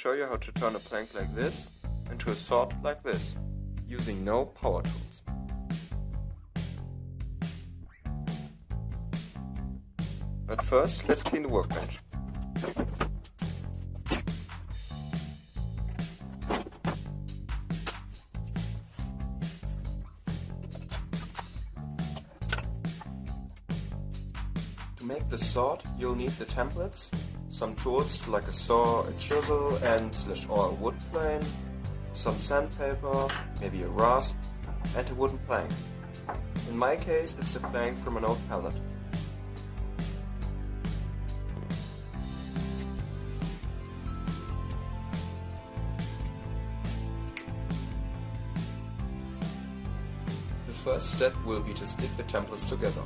show you how to turn a plank like this into a sword like this, using no power tools. But first, let's clean the workbench. To make the sword, you'll need the templates, some tools like a saw, a chisel or a wood plane, some sandpaper, maybe a rasp, and a wooden plank. In my case, it's a plank from an old pallet. The first step will be to stick the templates together.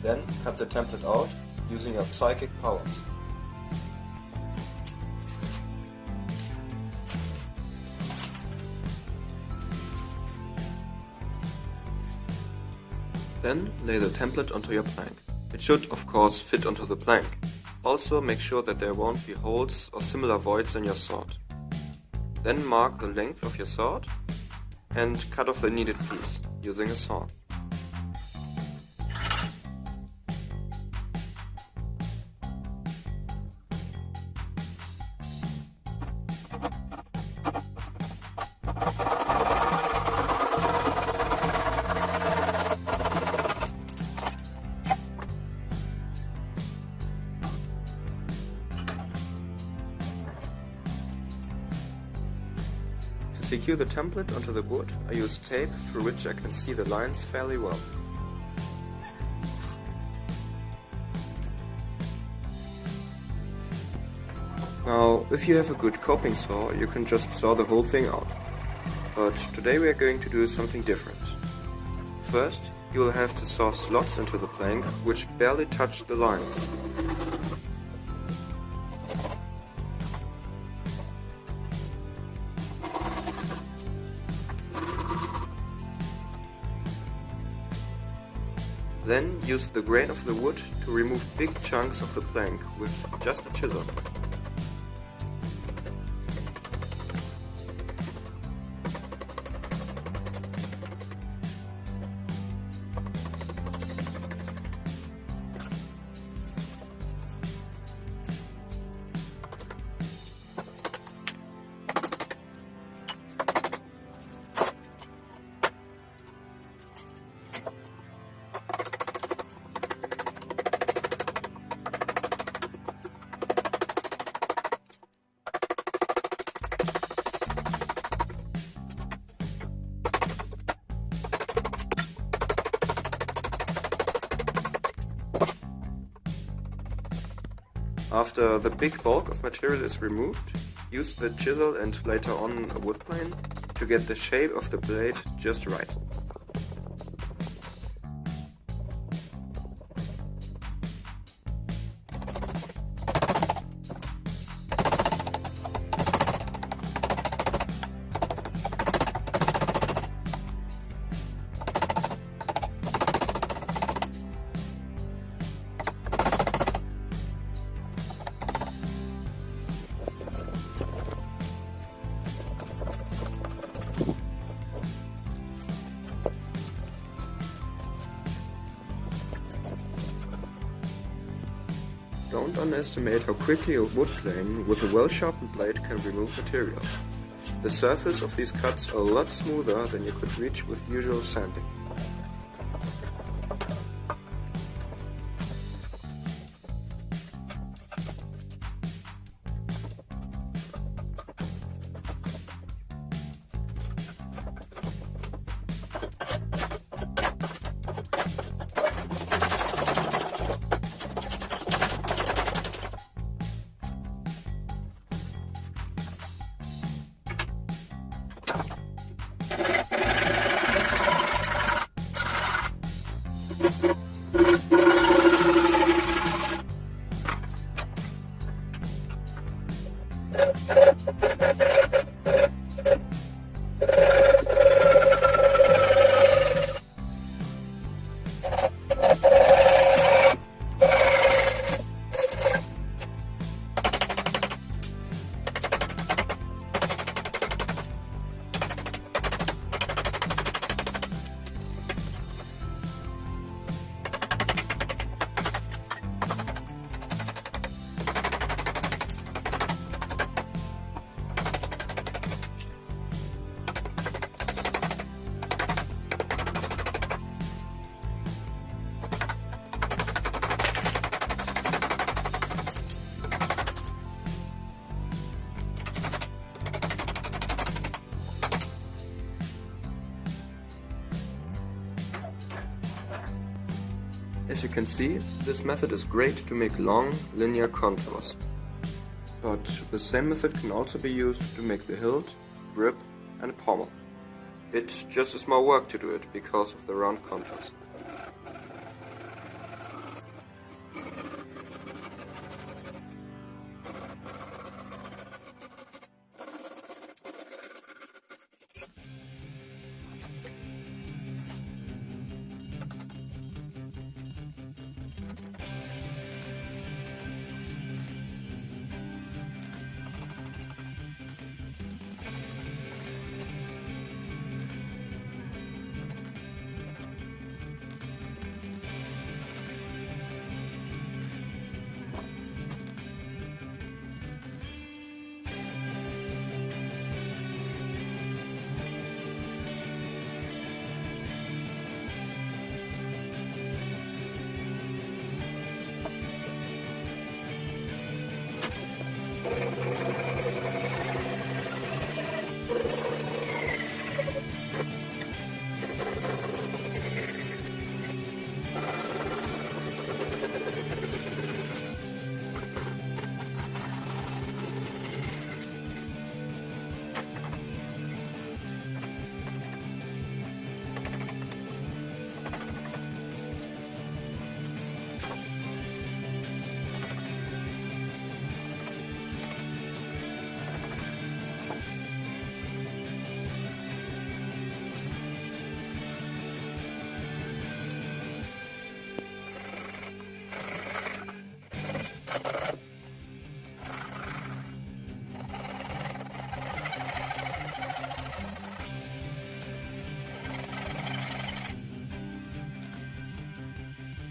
Then cut the template out using your psychic powers. Then lay the template onto your plank. It should, of course, fit onto the plank. Also make sure that there won't be holes or similar voids in your sword. Then mark the length of your sword and cut off the needed piece using a saw. To secure the template onto the wood, I use tape through which I can see the lines fairly well. Now, if you have a good coping saw, you can just saw the whole thing out. But today we are going to do something different. First, you will have to saw slots into the plank which barely touch the lines. Then use the grain of the wood to remove big chunks of the plank with just a chisel. After the big bulk of material is removed, use the chisel and later on a wood plane to get the shape of the blade just right. Don't underestimate how quickly a wood plane with a well-sharpened blade can remove material. The surface of these cuts are a lot smoother than you could reach with usual sanding. As you can see, this method is great to make long, linear contours. But the same method can also be used to make the hilt, grip and pommel. It just is more work to do it because of the round contours.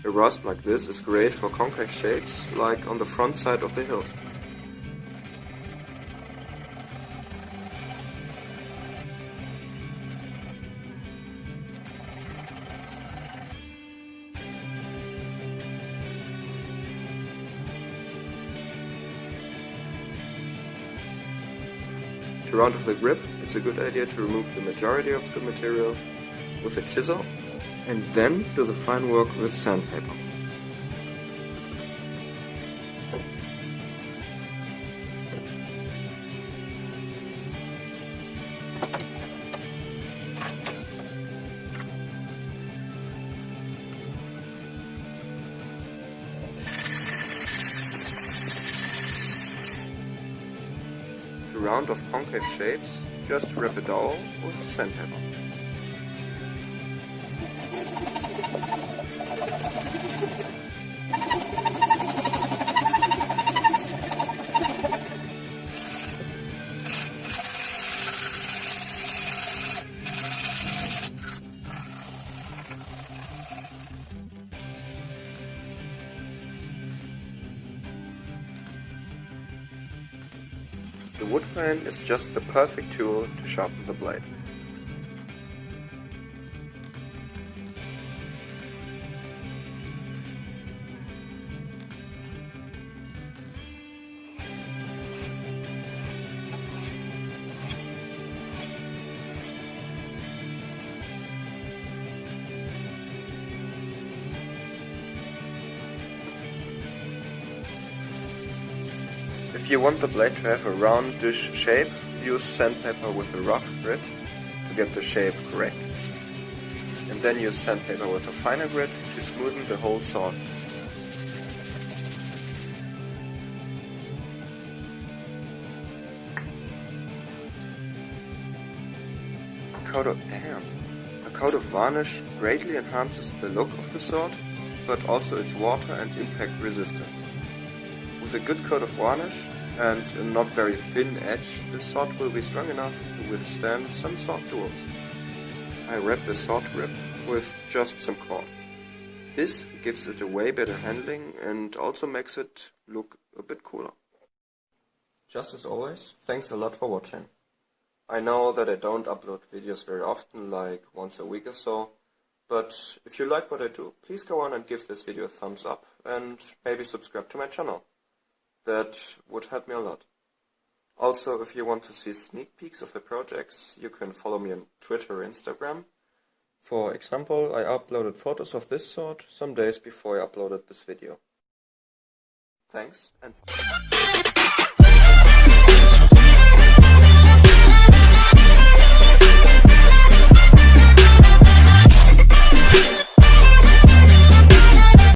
A rasp like this is great for concave shapes, like on the front side of the hilt. To round off the grip, it's a good idea to remove the majority of the material with a chisel and then do the fine work with sandpaper. To round off concave shapes, just wrap a dowel with sandpaper. The wood plane is just the perfect tool to sharpen the blade. If you want the blade to have a roundish shape, use sandpaper with a rough grit to get the shape correct. And then use sandpaper with a finer grit to smoothen the whole sword. A coat of varnish greatly enhances the look of the sword, but also its water and impact resistance. With a good coat of varnish and a not very thin edge, this sword will be strong enough to withstand some sword duels. I wrap the sword grip with just some cord. This gives it a way better handling and also makes it look a bit cooler. Just as always, thanks a lot for watching. I know that I don't upload videos very often, like once a week or so, but if you like what I do, please go on and give this video a thumbs up and maybe subscribe to my channel. That would help me a lot. Also, if you want to see sneak peeks of the projects, you can follow me on Twitter or Instagram. For example, I uploaded photos of this sort some days before I uploaded this video. Thanks and